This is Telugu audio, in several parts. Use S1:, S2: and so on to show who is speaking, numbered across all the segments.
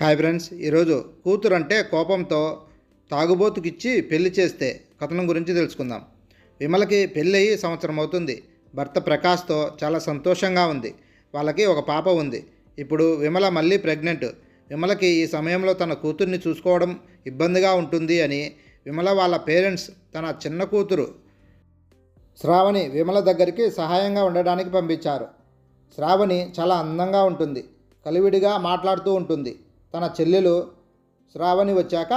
S1: హాయ్ ఫ్రెండ్స్, ఈరోజు కూతురు అంటే కోపంతో తాగుబోతుకిచ్చి పెళ్లి చేస్తే కథనం గురించి తెలుసుకుందాం. విమలకి పెళ్ళి అయ్యి సంవత్సరం అవుతుంది. భర్త ప్రకాష్తో చాలా సంతోషంగా ఉంది. వాళ్ళకి ఒక పాప ఉంది. ఇప్పుడు విమల మళ్ళీ ప్రెగ్నెంట్. విమలకి ఈ సమయంలో తన కూతుర్ని చూసుకోవడం ఇబ్బందిగా ఉంటుంది అని విమల వాళ్ళ పేరెంట్స్ తన చిన్న కూతురు శ్రావణి విమల దగ్గరికి సహాయంగా ఉండడానికి పంపించారు. శ్రావణి చాలా అందంగా ఉంటుంది. కలివిడిగా మాట్లాడుతూ ఉంటుంది. తన చెల్లెలు శ్రావణి వచ్చాక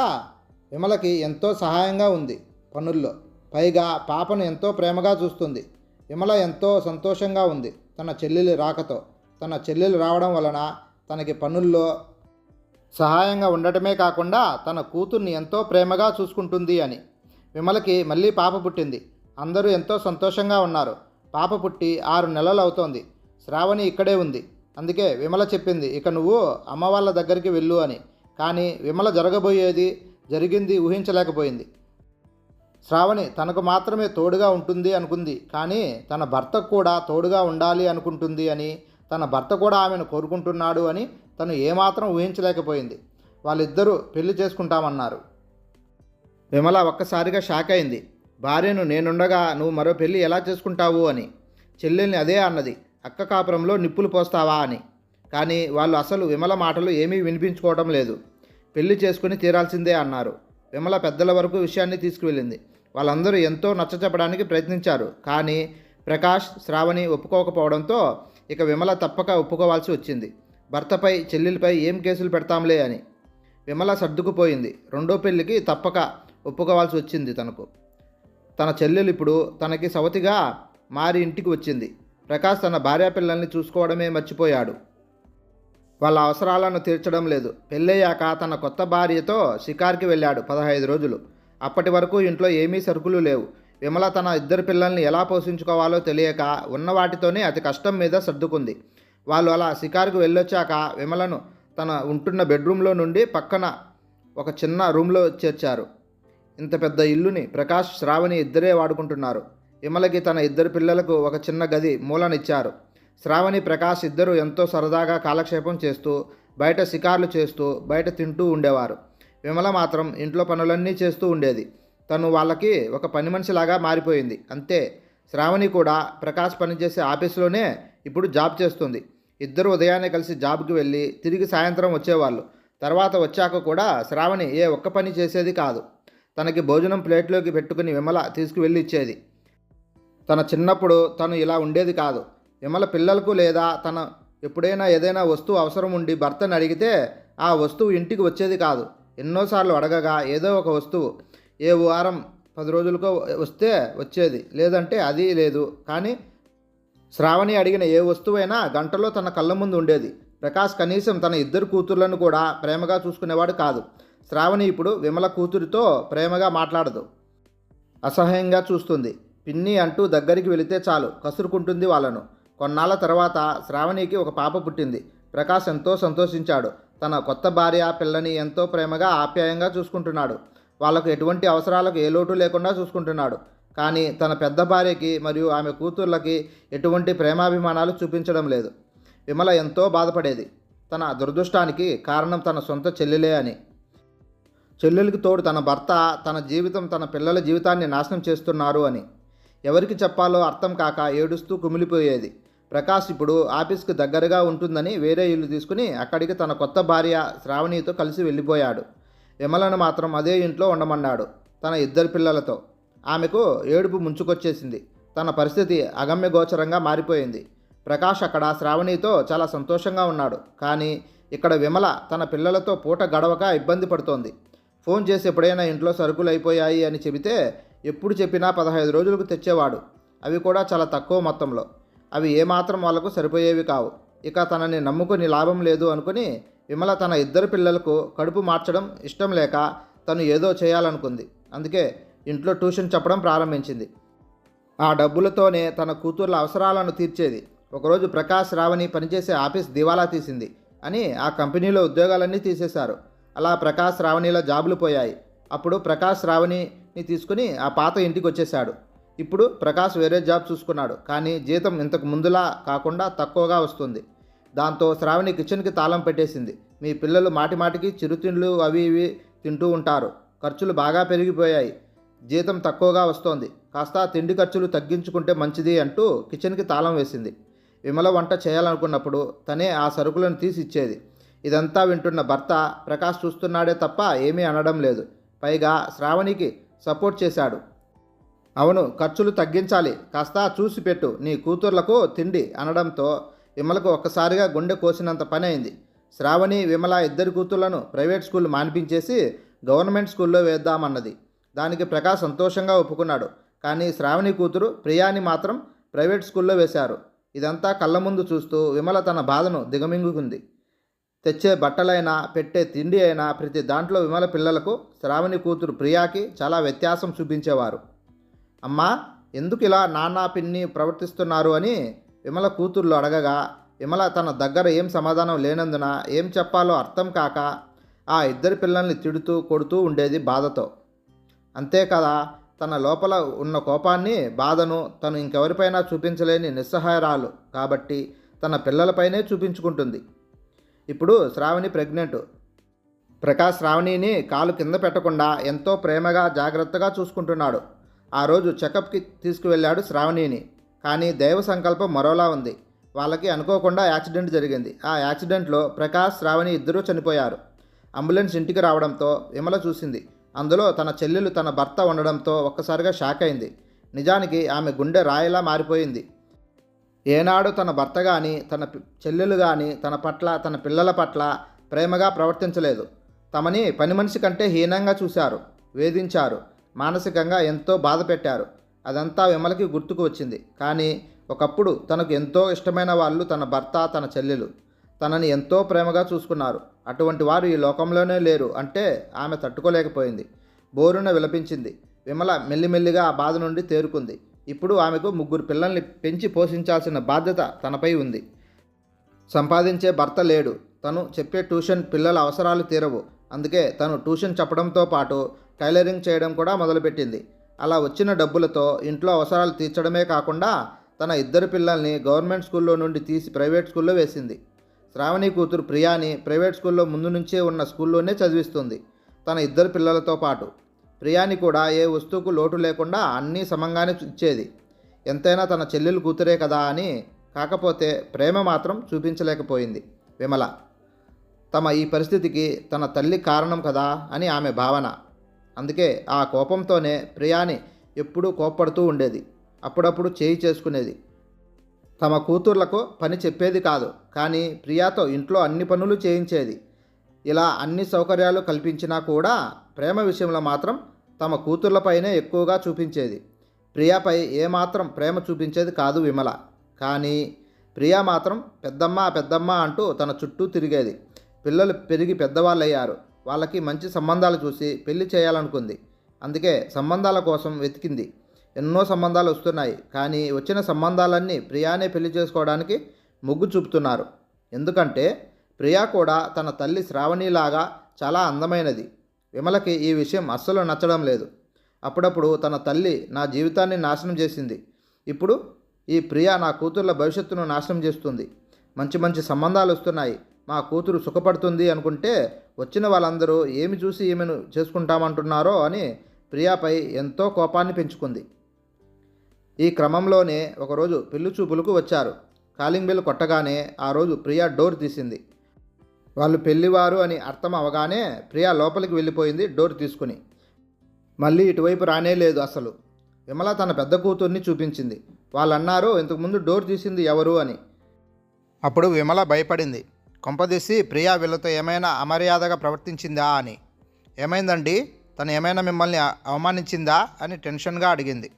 S1: విమలకి ఎంతో సహాయంగా ఉంది పనుల్లో. పైగా పాపను ఎంతో ప్రేమగా చూస్తుంది. విమల ఎంతో సంతోషంగా ఉంది తన చెల్లెలు రాకతో. తన చెల్లెలు రావడం వలన తనకి పనుల్లో సహాయంగా ఉండటమే కాకుండా తన కూతుర్ని ఎంతో ప్రేమగా చూసుకుంటుంది అని. విమలకి మళ్ళీ పాప పుట్టింది. అందరూ ఎంతో సంతోషంగా ఉన్నారు. పాప పుట్టి 6 నెలలు అవుతోంది. శ్రావణి ఇక్కడే ఉంది. అందుకే విమల చెప్పింది, ఇక నువ్వు అమ్మ వాళ్ళ దగ్గరికి వెళ్ళు అని. కానీ విమల జరిగింది ఊహించలేకపోయింది. శ్రావణి తనకు మాత్రమే తోడుగా ఉంటుంది అనుకుంది. కానీ తన భర్తకు కూడా తోడుగా ఉండాలి అనుకుంటుంది అని, తన భర్త కూడా ఆమెను కోరుకుంటున్నాడు అని తను ఏమాత్రం ఊహించలేకపోయింది. వాళ్ళిద్దరూ పెళ్లి చేసుకుంటామన్నారు. విమల ఒక్కసారిగా షాక్ అయింది. భార్యను నేనుండగా నువ్వు మరో పెళ్లి ఎలా చేసుకుంటావు అని. చెల్లెల్ని అదే అన్నది, అక్క కాపురంలో నిప్పులు పోస్తావా అని. కానీ వాళ్ళు అసలు విమల మాటలు ఏమీ వినిపించుకోవడం లేదు. పెళ్లి చేసుకుని తీరాల్సిందే అన్నారు. విమల పెద్దల వరకు విషయాన్ని తీసుకువెళ్ళింది. వాళ్ళందరూ ఎంతో నచ్చచెప్పడానికి ప్రయత్నించారు. కానీ ప్రకాష్, శ్రావణి ఒప్పుకోకపోవడంతో ఇక విమల తప్పక ఒప్పుకోవాల్సి వచ్చింది. భర్తపై, చెల్లెలపై ఏం కేసులు పెడతాంలే అని విమల సర్దుకుపోయింది. రెండో పెళ్లికి తప్పక ఒప్పుకోవాల్సి వచ్చింది తనకు. తన చెల్లెలు ఇప్పుడు తనకి సవతిగా మారి ఇంటికి వచ్చింది. ప్రకాష్ తన భార్యాపిల్లల్ని చూసుకోవడమే మర్చిపోయాడు. వాళ్ళ అవసరాలను తీర్చడం లేదు. పెళ్ళయ్యాక తన కొత్త భార్యతో షికార్కి వెళ్ళాడు 15 రోజులు. అప్పటి వరకు ఇంట్లో ఏమీ సరుకులు లేవు. విమల తన 2 పిల్లల్ని ఎలా పోషించుకోవాలో తెలియక ఉన్న వాటితోనే అతి కష్టం మీద సర్దుకుంది. వాళ్ళు అలా షికారుకు వెళ్ళొచ్చాక విమలను తన ఉంటున్న బెడ్రూమ్లో నుండి పక్కన ఒక చిన్న రూమ్లో చేర్చారు. ఇంత పెద్ద ఇల్లుని ప్రకాష్, శ్రావణి ఇద్దరే వాడుకుంటున్నారు. విమలకి తన 2 పిల్లలకు ఒక చిన్న గది మూలనిచ్చారు. శ్రావణి, ప్రకాష్ ఇద్దరు ఎంతో సరదాగా కాలక్షేపం చేస్తూ, బయట షికార్లు చేస్తూ, బయట తింటూ ఉండేవారు. విమల మాత్రం ఇంట్లో పనులన్నీ చేస్తూ ఉండేది. తను వాళ్ళకి ఒక పని మనిషిలాగా మారిపోయింది. అంతే, శ్రావణి కూడా ప్రకాష్ పనిచేసే ఆఫీసులోనే ఇప్పుడు జాబ్ చేస్తుంది. ఇద్దరు ఉదయాన్నే కలిసి జాబ్కి వెళ్ళి తిరిగి సాయంత్రం వచ్చేవాళ్ళు. తర్వాత వచ్చాక కూడా శ్రావణి ఏ ఒక్క పని చేసేది కాదు. తనకి భోజనం ప్లేట్లోకి పెట్టుకుని విమల తీసుకువెళ్ళి ఇచ్చేది. తన చిన్నప్పుడు తను ఇలా ఉండేది కాదు. విమల పిల్లలకు లేదా తన ఎప్పుడైనా ఏదైనా వస్తువు అవసరం ఉండి భర్తను అడిగితే ఆ వస్తువు ఇంటికి వచ్చేది కాదు. ఎన్నోసార్లు అడగగా ఏదో ఒక వస్తువు ఏ వారం 10 రోజులకో వస్తే వచ్చేది, లేదంటే అది లేదు. కానీ శ్రావణి అడిగిన ఏ వస్తువైనా గంటలో తన కళ్ళ ముందు ఉండేది. ప్రకాష్ కనీసం తన 2 కూతుర్లను కూడా ప్రేమగా చూసుకునేవాడు కాదు. శ్రావణి ఇప్పుడు విమల కూతురితో ప్రేమగా మాట్లాడదు. అసహ్యంగా చూస్తుంది. పిన్ని అంటూ దగ్గరికి వెళితే చాలు కసురుకుంటుంది వాళ్ళను. కొన్నాళ్ళ తర్వాత శ్రావణికి ఒక పాప పుట్టింది. ప్రకాష్ ఎంతో సంతోషించాడు. తన కొత్త భార్య పిల్లని ఎంతో ప్రేమగా ఆప్యాయంగా చూసుకుంటున్నాడు. వాళ్లకు ఎటువంటి అవసరాలకు ఏ లోటు లేకుండా చూసుకుంటున్నాడు. కానీ తన పెద్ద భార్యకి మరియు ఆమె కూతుర్లకి ఎటువంటి ప్రేమాభిమానాలు చూపించడం లేదు. విమల ఎంతో బాధపడేది. తన దురదృష్టానికి కారణం తన సొంత చెల్లెలే అని. చెల్లెలికి తోడు తన భర్త తన జీవితం, తన పిల్లల జీవితాన్ని నాశనం చేస్తున్నారు అని ఎవరికి చెప్పాలో అర్థం కాక ఏడుస్తూ కుమిలిపోయేది. ప్రకాష్ ఇప్పుడు ఆఫీస్కి దగ్గరగా ఉంటుందని వేరే ఇల్లు తీసుకుని అక్కడికి తన కొత్త భార్య శ్రావణితో కలిసి వెళ్ళిపోయాడు. విమలను మాత్రం అదే ఇంట్లో ఉండమన్నాడు తన 2 పిల్లలతో. ఆమెకు ఏడుపు ముంచుకొచ్చేసింది. తన పరిస్థితి అగమ్యగోచరంగా మారిపోయింది. ప్రకాష్ అక్కడ శ్రావణితో చాలా సంతోషంగా ఉన్నాడు. కానీ ఇక్కడ విమల తన పిల్లలతో పూట గడవక ఇబ్బంది పడుతోంది. ఫోన్ చేసి ఎప్పుడైనా ఇంట్లో సరుకులు అయిపోయాయి అని చెబితే ఎప్పుడు చెప్పినా 15 రోజులకు తెచ్చేవాడు. అవి కూడా చాలా తక్కువ మొత్తంలో. అవి ఏమాత్రం వాళ్లకు సరిపోయేవి కావు. ఇక తనని నమ్ముకుని లాభం లేదు అనుకుని విమల తన 2 పిల్లలకు కడుపు మార్చడం ఇష్టం లేక తను ఏదో చేయాలనుకుంది. అందుకే ఇంట్లో ట్యూషన్ చెప్పడం ప్రారంభించింది. ఆ డబ్బులతోనే తన కూతుర్ల అవసరాలను తీర్చేది. ఒకరోజు ప్రకాష్, శ్రావణి పనిచేసే ఆఫీస్ దివాలా తీసింది అని ఆ కంపెనీలో ఉద్యోగాలన్నీ తీసేశారు. అలా ప్రకాష్, శ్రావణిల జాబులు పోయాయి. అప్పుడు ప్రకాష్ శ్రావణిని తీసుకుని ఆ పాత ఇంటికి వచ్చేశాడు. ఇప్పుడు ప్రకాష్ వేరే జాబ్ చూసుకున్నాడు. కానీ జీతం ఇంతకు ముందులా కాకుండా తక్కువగా వస్తుంది. దాంతో శ్రావణి కిచెన్కి తాళం పెట్టేసింది. మీ పిల్లలు మాటిమాటికి చిరుతిండ్లు అవి ఇవి తింటూ ఉంటారు. ఖర్చులు బాగా పెరిగిపోయాయి. జీతం తక్కువగా వస్తోంది. కాస్త తిండి ఖర్చులు తగ్గించుకుంటే మంచిది అంటూ కిచెన్కి తాళం వేసింది. విమల వంట చేయాలనుకున్నప్పుడు తనే ఆ సరుకులను తీసి ఇచ్చేది. ఇదంతా వింటున్న భర్త ప్రకాష్ చూస్తున్నాడే తప్ప ఏమీ అనడం లేదు. పైగా శ్రావణికి సపోర్ట్ చేశాడు. అవును, ఖర్చులు తగ్గించాలి, కాస్త చూసి పెట్టు నీ కూతుర్లకు తిండి అనడంతో విమలకు ఒక్కసారిగా గుండె కోసినంత పని అయింది. శ్రావణి, విమల ఇద్దరి కూతుళ్లను ప్రైవేట్ స్కూల్ మానిపించేసి గవర్నమెంట్ స్కూల్లో వేద్దామన్నది. దానికి ప్రకాష్ సంతోషంగా ఒప్పుకున్నాడు. కానీ శ్రావణి కూతురు ప్రియాని మాత్రం ప్రైవేట్ స్కూల్లో వేశారు. ఇదంతా కళ్ళ ముందు చూస్తూ విమల తన బాధను దిగమింగుకుంది. తెచ్చే బట్టలైనా పెట్టే తిండి అయినా ప్రతి దాంట్లో విమల పిల్లలకు శ్రావణి కూతురు ప్రియాకి చాలా వ్యత్యాసం చూపించేవారు. అమ్మా, ఎందుకు ఇలా నాన్న పిన్ని ప్రవర్తిస్తున్నారు అని విమల కూతుర్లు అడగగా విమల తన దగ్గర ఏం సమాధానం లేనందున ఏం చెప్పాలో అర్థం కాక ఆ ఇద్దరి పిల్లల్ని తిడుతూ కొడుతూ ఉండేది బాధతో. అంతేకదా, తన లోపల ఉన్న కోపాన్ని బాధను తను ఇంకెవరిపైనా చూపించలేని నిస్సహాయరాలు కాబట్టి తన పిల్లలపైనే చూపించుకుంటుంది. ఇప్పుడు శ్రావణి ప్రెగ్నెంట్. ప్రకాష్ శ్రావణిని కాలు కింద పెట్టకుండా ఎంతో ప్రేమగా జాగ్రత్తగా చూసుకుంటున్నాడు. ఆ రోజు చెకప్కి తీసుకువెళ్ళాడు శ్రావణిని. కానీ దైవ సంకల్పం మరోలా ఉంది. వాళ్ళకి అనుకోకుండా యాక్సిడెంట్ జరిగింది. ఆ యాక్సిడెంట్లో ప్రకాష్ శ్రావణి ఇద్దరూ చనిపోయారు. అంబులెన్స్ ఇంటికి రావడంతో విమల చూసింది. అందులో తన చెల్లెలు తన భర్త ఉండడంతో ఒక్కసారిగా షాక్ అయింది. నిజానికి ఆమె గుండె రాయిలా మారిపోయింది. ఏనాడు తన భర్త కానీ తన చెల్లెలు కానీ తన పట్ల తన పిల్లల పట్ల ప్రేమగా ప్రవర్తించలేదు. తమని పని మనిషి కంటే హీనంగా చూశారు, వేధించారు, మానసికంగా ఎంతో బాధ పెట్టారు. అదంతా విమలకి గుర్తుకు వచ్చింది. కానీ ఒకప్పుడు తనకు ఎంతో ఇష్టమైన వాళ్ళు తన భర్త, తన చెల్లెలు తనని ఎంతో ప్రేమగా చూసుకున్నారు. అటువంటి వారు ఈ లోకంలోనే లేరు అంటే ఆమె తట్టుకోలేకపోయింది. బోరున విలపించింది. విమల మెల్లిమెల్లిగా ఆ బాధ నుండి తేరుకుంది. ఇప్పుడు ఆమెకు 3 పిల్లల్ని పెంచి పోషించాల్సిన బాధ్యత తనపై ఉంది. సంపాదించే భర్త లేడు. తను చెప్పే ట్యూషన్ పిల్లల అవసరాలు తీరవు. అందుకే తను ట్యూషన్ చెప్పడంతో పాటు టైలరింగ్ చేయడం కూడా మొదలుపెట్టింది. అలా వచ్చిన డబ్బులతో ఇంట్లో అవసరాలు తీర్చడమే కాకుండా తన ఇద్దరు పిల్లల్ని గవర్నమెంట్ స్కూల్లో నుండి తీసి ప్రైవేట్ స్కూల్లో వేసింది. శ్రావణి కూతురు ప్రియాని ప్రైవేట్ స్కూల్లో ముందు నుంచే ఉన్న స్కూల్లోనే చదివిస్తుంది తన ఇద్దరు పిల్లలతో పాటు. ప్రియాని కూడా ఏ వస్తువుకు లోటు లేకుండా అన్నీ సమంగానే ఇచ్చేది. ఎంతైనా తన చెల్లెలు కూతురే కదా అని. కాకపోతే ప్రేమ మాత్రం చూపించలేకపోయింది విమల. తమ ఈ పరిస్థితికి తన తల్లి కారణం కదా అని ఆమె భావన. అందుకే ఆ కోపంతోనే ప్రియాని ఎప్పుడూ కోప్పడుతూ ఉండేది. అప్పుడప్పుడు చేయి చేసుకునేది. తమ కూతుర్లకు పని చెప్పేది కాదు, కానీ ప్రియాతో ఇంట్లో అన్ని పనులు చేయించేది. ఇలా అన్ని సౌకర్యాలు కల్పించినా కూడా ప్రేమ విషయంలో మాత్రం తమ కూతుర్లపైనే ఎక్కువగా చూపించేది. ప్రియాపై ఏమాత్రం ప్రేమ చూపించేది కాదు విమల. కానీ ప్రియా మాత్రం పెద్దమ్మ పెద్దమ్మ అంటూ తన చుట్టూ తిరిగేది. పిల్లలు పెరిగి పెద్దవాళ్ళయ్యారు. వాళ్ళకి మంచి సంబంధాలు చూసి పెళ్లి చేయాలనుకుంది. అందుకే సంబంధాల కోసం వెతికింది. ఎన్నో సంబంధాలు వస్తున్నాయి. కానీ వచ్చిన సంబంధాలన్నీ ప్రియానే పెళ్లి చేసుకోవడానికి మొగ్గు చూపుతున్నారు. ఎందుకంటే ప్రియా కూడా తన తల్లి శ్రావణిలాగా చాలా అందమైనది. విమలకి ఈ విషయం అస్సలు నచ్చడం లేదు. అప్పుడప్పుడు తన తల్లి నా జీవితాన్ని నాశనం చేసింది, ఇప్పుడు ఈ ప్రియా నా కూతుర్ల భవిష్యత్తును నాశనం చేస్తుంది. మంచి మంచి సంబంధాలు వస్తున్నాయి, మా కూతురు సుఖపడుతుంది అనుకుంటే వచ్చిన వాళ్ళందరూ ఏమి చూసి ఈమెను చేసుకుంటామంటున్నారో అని ప్రియాపై ఎంతో కోపాన్ని పెంచుకుంది. ఈ క్రమంలోనే ఒకరోజు పెళ్లి చూపులకు వచ్చారు. కాలింగ్ బెల్ కొట్టగానే ఆ రోజు ప్రియా డోర్ తీసింది. వాళ్ళు పెళ్లివారు అని అర్థం అవగానే ప్రియా లోపలికి వెళ్ళిపోయింది డోర్ తీసుకుని. మళ్ళీ ఇటువైపు రానే లేదు అసలు. విమల తన పెద్ద కూతుర్ని చూపించింది. వాళ్ళన్నారు ఇంతకుముందు డోర్ తీసింది ఎవరు అని. అప్పుడు విమల భయపడింది. కొంపదీసి ప్రియా వీళ్ళతో ఏమైనా అమర్యాదగా ప్రవర్తించిందా అని. ఏమైందండి, తను ఏమైనా మిమ్మల్ని అవమానించిందా అని టెన్షన్గా అడిగింది.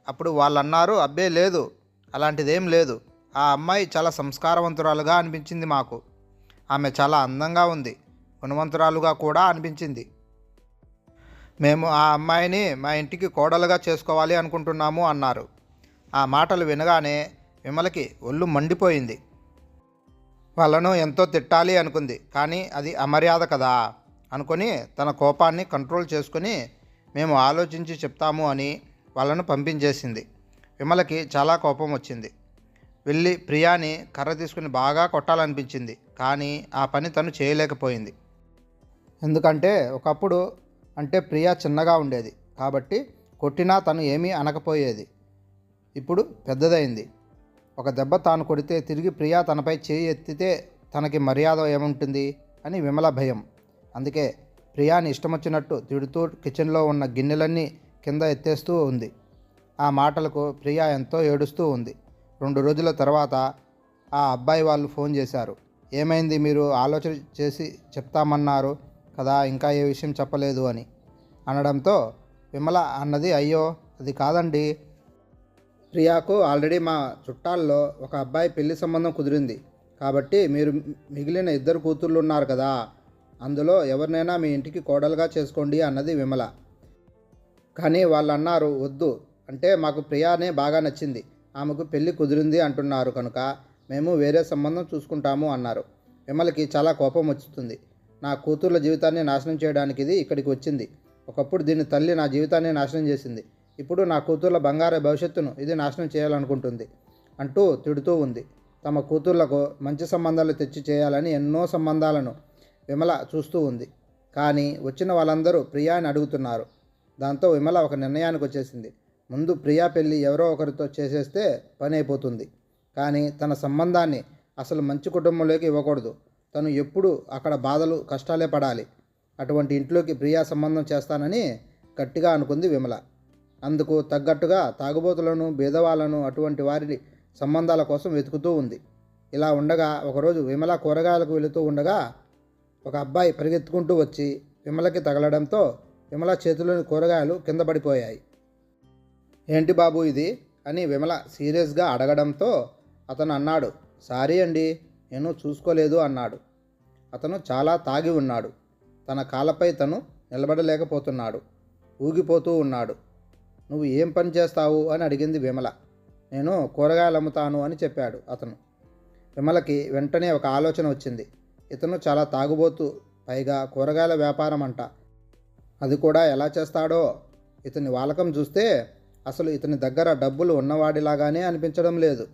S1: అప్పుడు వాళ్ళన్నారు, అబ్బే లేదు, అలాంటిదేం లేదు. ఆ అమ్మాయి చాలా సంస్కారవంతురాలుగా అనిపించింది మాకు. ఆమె చాలా అందంగా ఉంది, గుణవంతురాలుగా కూడా అనిపించింది. మేము ఆ అమ్మాయిని మా ఇంటికి కోడలుగా చేసుకోవాలి అనుకుంటున్నాము అన్నారు. ఆ మాటలు వినగానే విమలకి ఒళ్ళు మండిపోయింది. వాళ్ళను ఎంతో తిట్టాలి అనుకుంది, కానీ అది అమర్యాద కదా అనుకొని తన కోపాన్ని కంట్రోల్ చేసుకుని మేము ఆలోచించి చెప్తాము అని వాళ్ళను పంపించేసింది. విమలకి చాలా కోపం వచ్చింది. వెళ్ళి ప్రియాని కర్ర తీసుకుని బాగా కొట్టాలనిపించింది. కానీ ఆ పని తను చేయలేకపోయింది. ఎందుకంటే ఒకప్పుడు అంటే ప్రియా చిన్నగా ఉండేది కాబట్టి కొట్టినా తను ఏమీ అనకపోయేది. ఇప్పుడు పెద్దదైంది. ఒక దెబ్బ తాను కొడితే తిరిగి ప్రియా తనపై చేయి ఎత్తితే తనకి మర్యాద ఏముంటుంది అని విమల భయం. అందుకే ప్రియాని ఇష్టమొచ్చినట్టు తిడుతూ కిచెన్లో ఉన్న గిన్నెలన్నీ కింద ఎత్తేస్తూ ఉంది. ఆ మాటలకు ప్రియా ఎంతో ఏడుస్తూ ఉంది. 2 రోజుల తర్వాత ఆ అబ్బాయి వాళ్ళు ఫోన్ చేశారు. ఏమైంది, మీరు ఆలోచన చేసి చెప్తామన్నారు కదా, ఇంకా ఏ విషయం చెప్పలేదు అని అనడంతో విమల అన్నది, అయ్యో అది కాదండి, ప్రియాకు ఆల్రెడీ మా చుట్టాల్లో ఒక అబ్బాయి పెళ్లి సంబంధం కుదిరింది కాబట్టి మీరు మిగిలిన 2 కూతుర్లు ఉన్నారు కదా, అందులో ఎవరినైనా మీ ఇంటికి కోడలుగా చేసుకోండి అన్నది విమల. కానీ వాళ్ళు అన్నారు వద్దు, అంటే మాకు ప్రియానే బాగా నచ్చింది, ఆమెకు పెళ్లి కుదిరింది అంటున్నారు కనుక మేము వేరే సంబంధం చూసుకుంటాము అన్నారు. విమలకి చాలా కోపం వచ్చుతుంది. నా కూతుర్ల జీవితాన్ని నాశనం చేయడానికి ఇది ఇక్కడికి వచ్చింది. ఒకప్పుడు దీని తల్లి నా జీవితాన్ని నాశనం చేసింది. ఇప్పుడు నా కూతుర్ల బంగారు భవిష్యత్తును ఇది నాశనం చేయాలనుకుంటుంది అంటూ తిడుతూ ఉంది. తమ కూతుర్లకు మంచి సంబంధాలు తెచ్చి చేయాలని ఎన్నో సంబంధాలను విమల చూస్తూ ఉంది. కానీ వచ్చిన వాళ్ళందరూ ప్రియాని అడుగుతున్నారు. దాంతో విమల ఒక నిర్ణయానికి వచ్చేసింది. ముందు ప్రియా పెళ్ళి ఎవరో ఒకరితో చేసేస్తే పని అయిపోతుంది. కానీ తన సంబంధాన్ని అసలు మంచి కుటుంబంలోకి ఇవ్వకూడదు. తను ఎప్పుడు అక్కడ బాధలు కష్టాలే పడాలి. అటువంటి ఇంట్లోకి ప్రియా సంబంధం చేస్తానని గట్టిగా అనుకుంది విమల. అందుకు తగ్గట్టుగా తాగుబోతులను, బీదవాళ్లను, అటువంటి వారి సంబంధాల కోసం వెతుకుతూ ఉంది. ఇలా ఉండగా ఒకరోజు విమల కూరగాయలకు వెళుతూ ఉండగా ఒక అబ్బాయి పరిగెత్తుకుంటూ వచ్చి విమలకి తగలడంతో విమల చేతిలోని కూరగాయలు కింద పడిపోయాయి. ఏంటి బాబు ఇది అని విమల సీరియస్గా అడగడంతో అతను అన్నాడు, సారీ అండి, నేను చూసుకోలేదు అన్నాడు. అతను చాలా తాగి ఉన్నాడు. తన కాళ్ళపై తను నిలబడలేకపోతున్నాడు. ఊగిపోతూ ఉన్నాడు. నువ్వు ఏం పని చేస్తావు అని అడిగింది విమల. నేను కూరగాయలు అమ్ముతాను అని చెప్పాడు అతను. విమలకి వెంటనే ఒక ఆలోచన వచ్చింది. ఇతను చాలా తాగుబోతు, పైగా కూరగాయల వ్యాపారం అంట. అది కూడా ఎలా చేస్తాడో. ఇతని వాలకం చూస్తే అసలు ఇతని దగ్గర డబ్బులు ఉన్నవాడిలాగానే అనిపించడం లేదు.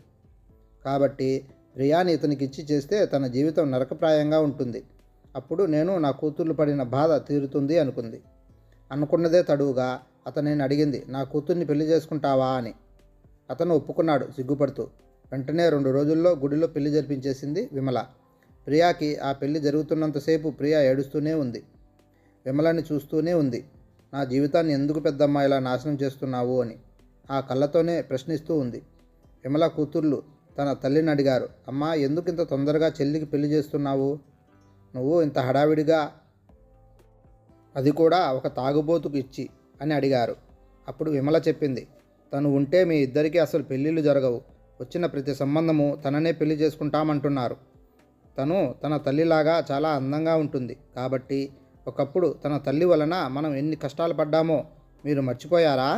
S1: కాబట్టి ప్రియాని ఇతనికి ఇచ్చి చేస్తే తన జీవితం నరకప్రాయంగా ఉంటుంది. అప్పుడు నేను నా కూతుర్లు పడిన బాధ తీరుతుంది అనుకుంది. అనుకున్నదే తడువుగా అతనిని అడిగింది, నా కూతుర్ని పెళ్లి చేసుకుంటావా అని. అతను ఒప్పుకున్నాడు సిగ్గుపడుతూ. వెంటనే 2 రోజుల్లో గుడిలో పెళ్లి జరిపించేసింది విమల. ప్రియాకి ఆ పెళ్లి జరుగుతున్నంతసేపు ప్రియా ఏడుస్తూనే ఉంది. విమలని చూస్తూనే ఉంది. నా జీవితాన్ని ఎందుకు పెద్దమ్మ ఇలా నాశనం చేస్తున్నావు అని ఆ కళ్ళతోనే ప్రశ్నిస్తూ ఉంది. విమల కూతుర్లు తన తల్లిని అడిగారు, అమ్మా ఎందుకు ఇంత తొందరగా చెల్లికి పెళ్లి చేస్తున్నావు? నువ్వు ఇంత హడావిడిగా, అది కూడా ఒక తాగుబోతుకు ఇచ్చి అని అడిగారు. అప్పుడు విమల చెప్పింది, తను ఉంటే మీ ఇద్దరికీ అసలు పెళ్ళిళ్ళు జరగవు. వచ్చిన ప్రతి సంబంధము తననే పెళ్లి చేసుకుంటామంటున్నారు. తను తన తల్లిలాగా చాలా అందంగా ఉంటుంది కాబట్టి ఒకప్పుడు తన తల్లి వలన మనం ఎన్ని కష్టాలు పడ్డామో మీరు మర్చిపోయారా?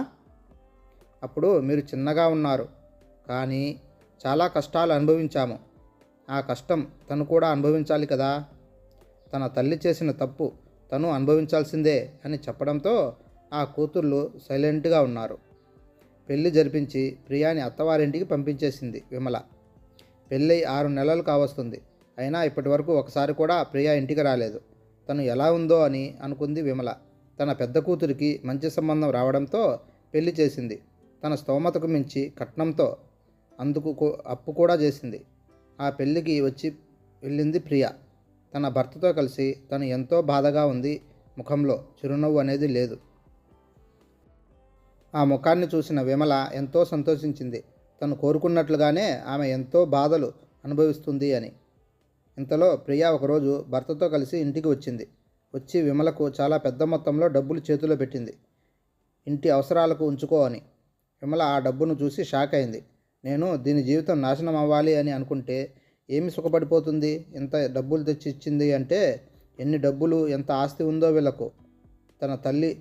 S1: అప్పుడు మీరు చిన్నగా ఉన్నారు, కానీ చాలా కష్టాలు అనుభవించాము. ఆ కష్టం తను కూడా అనుభవించాలి కదా. తన తల్లి చేసిన తప్పు తను అనుభవించాల్సిందే అని చెప్పడంతో ఆ కూతుర్లు సైలెంట్గా ఉన్నారు. పెళ్లి జరిపించి ప్రియాని అత్తవారింటికి పంపించేసింది విమల. పెళ్ళై 6 నెలలు కావస్తుంది. అయినా ఇప్పటి వరకు ఒకసారి కూడా ప్రియా ఇంటికి రాలేదు. తను ఎలా ఉందో అని అనుకుంది విమల. తన పెద్ద కూతురికి మంచి సంబంధం రావడంతో పెళ్లి చేసింది. తన స్తోమతకు మించి కట్నంతో అందుకు అప్పు కూడా చేసింది. ఆ పెళ్లికి వచ్చి వెళ్ళింది ప్రియ. తన భర్తతో కలిసి తను ఎంతో బాధగా ఉంది. ముఖంలో చిరునవ్వు అనేది లేదు. ఆ ముఖాన్ని చూసిన విమల ఎంతో సంతోషించింది. తను కోరుకున్నట్లుగానే ఆమె ఎంతో బాధలు అనుభవిస్తుంది అని. ఇంతలో ప్రియ ఒకరోజు భర్తతో కలిసి ఇంటికి వచ్చింది. వచ్చి విమలకు చాలా పెద్ద మొత్తంలో డబ్బులు చేతిలో పెట్టింది. ఇంటి అవసరాలకు ఉంచుకో అని. విమల ఆ డబ్బును చూసి షాక్ అయింది. నేను దీని జీవితం నాశనం అవ్వాలి అని అనుకుంటే ఏమి సుఖపడిపోతుంది? ఇంత డబ్బులు తెచ్చి ఇచ్చింది అంటే ఎన్ని డబ్బులు, ఎంత ఆస్తి ఉందో వీళ్ళకు. తన తల్లి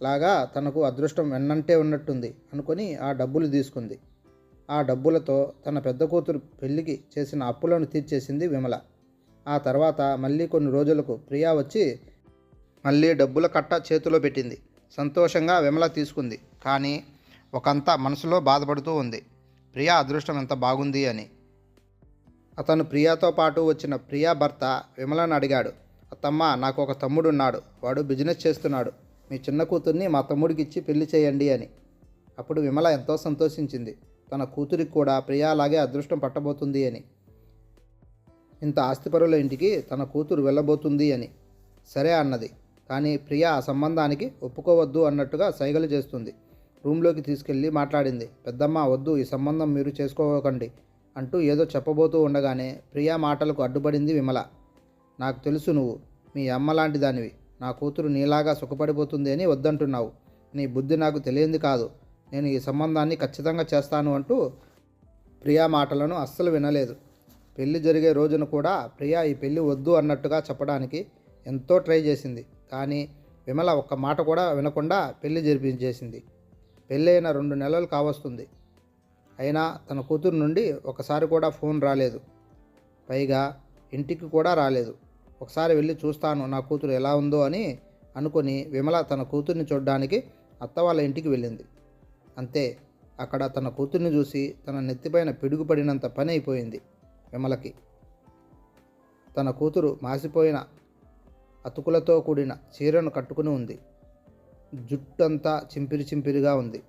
S1: లాగా తనకు అదృష్టం వెన్నంటే ఉన్నట్టుంది అనుకొని ఆ డబ్బులు తీసుకుంది. ఆ డబ్బులతో తన పెద్ద కూతురు పెళ్లికి చేసిన అప్పులను తీర్చేసింది విమల. ఆ తర్వాత మళ్ళీ కొన్ని రోజులకు ప్రియా వచ్చి మళ్ళీ డబ్బుల కట్ట చేతిలో పెట్టింది. సంతోషంగా విమల తీసుకుంది. కానీ ఒకంత మనసులో బాధపడుతూ ఉంది. ప్రియా అదృష్టం ఎంత బాగుంది అని. అతను ప్రియాతో పాటు వచ్చిన ప్రియా భర్త విమలను అడిగాడు. అత్తమ్మ, నాకు ఒక తమ్ముడున్నాడు, వాడు బిజినెస్ చేస్తున్నాడు, మీ చిన్న కూతుర్ని మా తమ్ముడికి ఇచ్చి పెళ్లి చేయండి అని. అప్పుడు విమల ఎంతో సంతోషించింది. తన కూతురికి కూడా ప్రియా అలాగే అదృష్టం పట్టబోతుంది అని, ఇంత ఆస్తిపరుల ఇంటికి తన కూతురు వెళ్ళబోతుంది అని. సరే అన్నది. కానీ ప్రియా ఆ సంబంధానికి ఒప్పుకోవద్దు అన్నట్టుగా సైగలు చేస్తుంది. రూమ్లోకి తీసుకెళ్ళి మాట్లాడింది. పెద్దమ్మ, వద్దు, ఈ సంబంధం మీరు చేసుకోకండి అంటూ ఏదో చెప్పబోతూ ఉండగానే ప్రియా మాటలకు అడ్డుపడింది విమల. నాకు తెలుసు, నువ్వు మీ అమ్మ లాంటి దానివి, నా కూతురు నీలాగా సుఖపడిపోతుంది అని వద్దంటున్నావు. నీ బుద్ధి నాకు తెలియంది కాదు. నేను ఈ సంబంధాన్ని ఖచ్చితంగా చేస్తాను అంటూ ప్రియా మాటలను అస్సలు వినలేదు. పెళ్లి జరిగే రోజున కూడా ప్రియా ఈ పెళ్లి వద్దు అన్నట్టుగా చెప్పడానికి ఎంతో ట్రై చేసింది. కానీ విమల ఒక్క మాట కూడా వినకుండా పెళ్లి జరిపించేసింది. పెళ్ళైన 2 నెలలు కావస్తుంది. అయినా తన కూతురు నుండి ఒకసారి కూడా ఫోన్ రాలేదు. పైగా ఇంటికి కూడా రాలేదు. ఒకసారి వెళ్ళి చూస్తాను నా కూతురు ఎలా ఉందో అని అనుకుని విమల తన కూతుర్ని చూడడానికి అత్త వాళ్ళ ఇంటికి వెళ్ళింది. అంతే, అక్కడ తన కూతుర్ని చూసి తన నెత్తిపైన పిడుగుపడినంత పని అయిపోయింది విమలకి. తన కూతురు మాసిపోయిన అతుకులతో కూడిన చీరను కట్టుకుని ఉంది. జుట్టంతా చింపిరిగా ఉంది.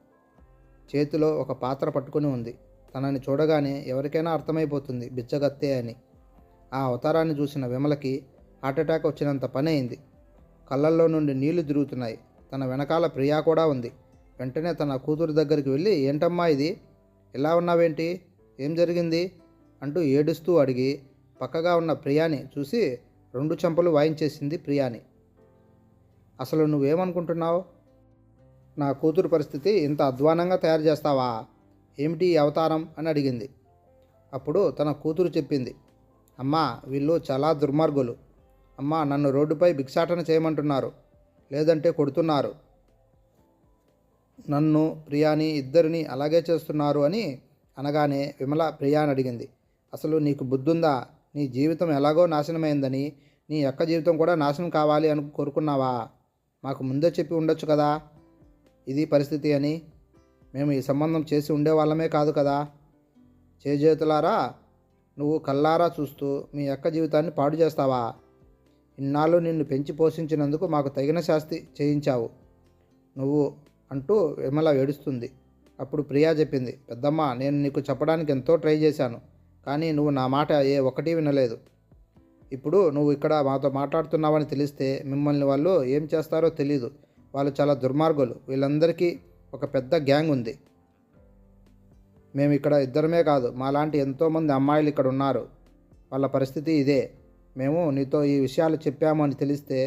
S1: చేతిలో ఒక పాత్ర పట్టుకుని ఉంది. తనని చూడగానే ఎవరికైనా అర్థమైపోతుంది బిచ్చగత్తే అని. ఆ అవతారాన్ని చూసిన విమలకి హార్ట్అటాక్ వచ్చినంత పని అయింది. కళ్ళల్లో నుండి నీళ్లు తిరుగుతున్నాయి. తన వెనకాల ప్రియా కూడా ఉంది. వెంటనే తన కూతురు దగ్గరికి వెళ్ళి, ఏంటమ్మా ఇది, ఎలా ఉన్నావేంటి, ఏం జరిగింది అంటూ ఏడుస్తూ అడిగి పక్కగా ఉన్న ప్రియాని చూసి 2 చెంపలు వాయించేసింది ప్రియాని. అసలు నువ్వేమనుకుంటున్నావు? నా కూతురు పరిస్థితి ఇంత అధ్వానంగా తయారు చేస్తావా? ఏమిటి ఈ అవతారం అని అడిగింది. అప్పుడు తన కూతురు చెప్పింది, అమ్మా, వీళ్ళు చాలా దుర్మార్గులు. అమ్మా, నన్ను రోడ్డుపై భిక్షాటన చేయమంటున్నారు, లేదంటే కొడుతున్నారు. నన్ను ప్రియాని ఇద్దరిని అలాగే చేస్తున్నారు అని అనగానే విమల ప్రియాని అడిగింది, అసలు నీకు బుద్ధుందా? నీ జీవితం ఎలాగో నాశనమైందని నీ అక్క జీవితం కూడా నాశనం కావాలి అని కోరుకున్నావా? మాకు ముందే చెప్పి ఉండొచ్చు కదా ఇది పరిస్థితి అని. మేము ఈ సంబంధం చేసి ఉండేవాళ్ళమే కాదు కదా. చేజేతులారా నువ్వు కల్లారా చూస్తూ మీ అక్క జీవితాన్ని పాడు చేస్తావా? ఇన్నాళ్ళు నిన్ను పెంచి పోషించినందుకు మాకు తగిన శాస్తి చేయించావు నువ్వు అంటూ విమల ఏడుస్తుంది. అప్పుడు ప్రియా చెప్పింది, పెద్దమ్మ, నేను నీకు చెప్పడానికి ఎంతో ట్రై చేశాను, కానీ నువ్వు నా మాట ఏ ఒక్కటి వినలేదు. ఇప్పుడు నువ్వు ఇక్కడ మాతో మాట్లాడుతున్నావని తెలిస్తే మిమ్మల్ని వాళ్ళు ఏం చేస్తారో తెలీదు. వాళ్ళు చాలా దుర్మార్గులు. వీళ్ళందరికీ ఒక పెద్ద గ్యాంగ్ ఉంది. మేము ఇక్కడ ఇద్దరమే కాదు, మాలాంటి ఎంతోమంది అమ్మాయిలు ఇక్కడ ఉన్నారు. వాళ్ళ పరిస్థితి ఇదే. మేము నీతో ఈ విషయాలు చెప్పాము అని తెలిస్తే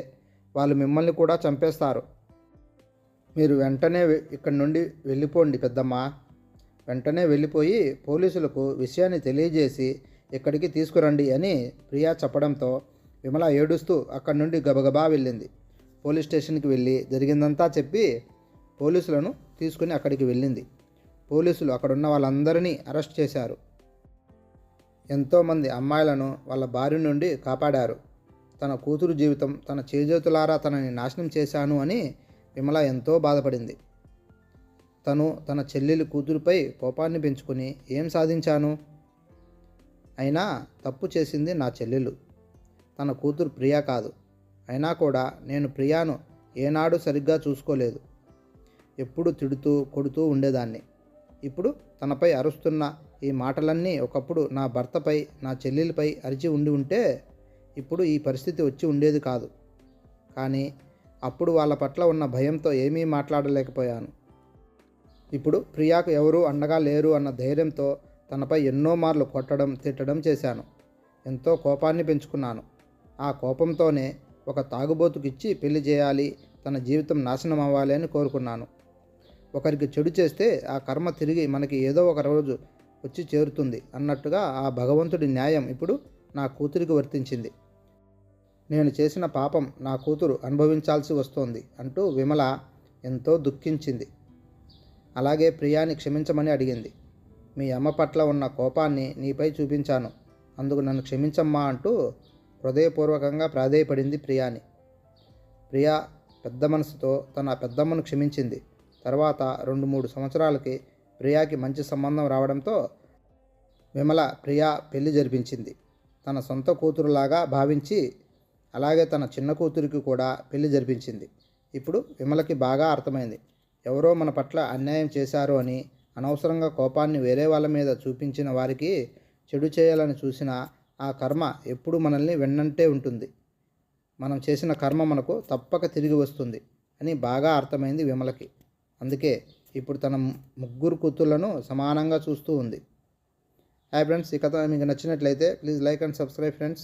S1: వాళ్ళు మిమ్మల్ని కూడా చంపేస్తారు. మీరు వెంటనే ఇక్కడి నుండి వెళ్ళిపోండి పెద్దమ్మ. వెంటనే వెళ్ళిపోయి పోలీసులకు విషయాన్ని తెలియజేసి ఇక్కడికి తీసుకురండి అని ప్రియా చెప్పడంతో విమల ఏడుస్తూ అక్కడి నుండి గబగబా వెళ్ళింది. పోలీస్ స్టేషన్కి వెళ్ళి జరిగిందంతా చెప్పి పోలీసులను తీసుకుని అక్కడికి వెళ్ళింది. పోలీసులు అక్కడున్న వాళ్ళందరినీ అరెస్ట్ చేశారు. ఎంతోమంది అమ్మాయిలను వాళ్ళ బారి నుండి కాపాడారు. తన కూతురు జీవితం తన చేజేతులారా తనని నాశనం చేశాను అని విమల ఎంతో బాధపడింది. తను తన చెల్లెలి కూతురుపై కోపాన్ని పెంచుకుని ఏం సాధించాను? అయినా తప్పు చేసింది నా చెల్లెలు, తన కూతురు ప్రియా కాదు. అయినా కూడా నేను ప్రియాను ఏనాడు సరిగ్గా చూసుకోలేదు. ఎప్పుడు తిడుతూ కొడుతూ ఉండేదాన్ని. ఇప్పుడు తనపై అరుస్తున్న ఈ మాటలన్నీ ఒకప్పుడు నా భర్తపై నా చెల్లెలిపై అరిచి ఉంటే ఇప్పుడు ఈ పరిస్థితి వచ్చి ఉండేది కాదు. కానీ అప్పుడు వాళ్ళ పట్ల ఉన్న భయంతో ఏమీ మాట్లాడలేకపోయాను. ఇప్పుడు ప్రియాకు ఎవరూ అండగా లేరు అన్న ధైర్యంతో తనపై ఎన్నో మార్లు కొట్టడం తిట్టడం చేశాను. ఎంతో కోపాన్ని పెంచుకున్నాను. ఆ కోపంతోనే ఒక తాగుబోతుకిచ్చి పెళ్లి చేయాలి, తన జీవితం నాశనం అవ్వాలి అని కోరుకున్నాను. ఒకరికి చెడు చేస్తే ఆ కర్మ తిరిగి మనకి ఏదో ఒక రోజు వచ్చి చేరుతుంది అన్నట్టుగా ఆ భగవంతుడి న్యాయం ఇప్పుడు నా కూతురికి వర్తించింది. నేను చేసిన పాపం నా కూతురు అనుభవించాల్సి వస్తోంది అంటూ విమల ఎంతో దుఃఖించింది. అలాగే ప్రియాని క్షమించమని అడిగింది. మీ అమ్మ పట్ల ఉన్న కోపాన్ని నీపై చూపించాను, అందుకు నన్ను క్షమించమ్మా అంటూ హృదయపూర్వకంగా ప్రాధేయపడింది ప్రియాని. ప్రియా పెద్ద మనసుతో తన పెద్దమ్మను క్షమించింది. తర్వాత 2-3 సంవత్సరాలకి ప్రియాకి మంచి సంబంధం రావడంతో విమల ప్రియా పెళ్లి జరిపించింది. తన సొంత కూతురులాగా భావించి అలాగే తన చిన్న కూతురికి కూడా పెళ్లి జరిపించింది. ఇప్పుడు విమలకి బాగా అర్థమైంది, ఎవరో మన పట్ల అన్యాయం చేశారు అని. అనవసరంగా కోపాన్ని వేరే వాళ్ళ మీద చూపించిన వారికి చెడు చేయాలని చూసిన ఆ కర్మ ఎప్పుడు మనల్ని వెన్నంటే ఉంటుంది. మనం చేసిన కర్మ మనకు తప్పక తిరిగి వస్తుంది అని బాగా అర్థమైంది విమలకి. అందుకే ఇప్పుడు తన ముగ్గురు కూతుళ్లను సమానంగా చూస్తూ ఉంది. హాయ్ ఫ్రెండ్స్, ఈ కథ మీకు నచ్చినట్లయితే please like and subscribe friends.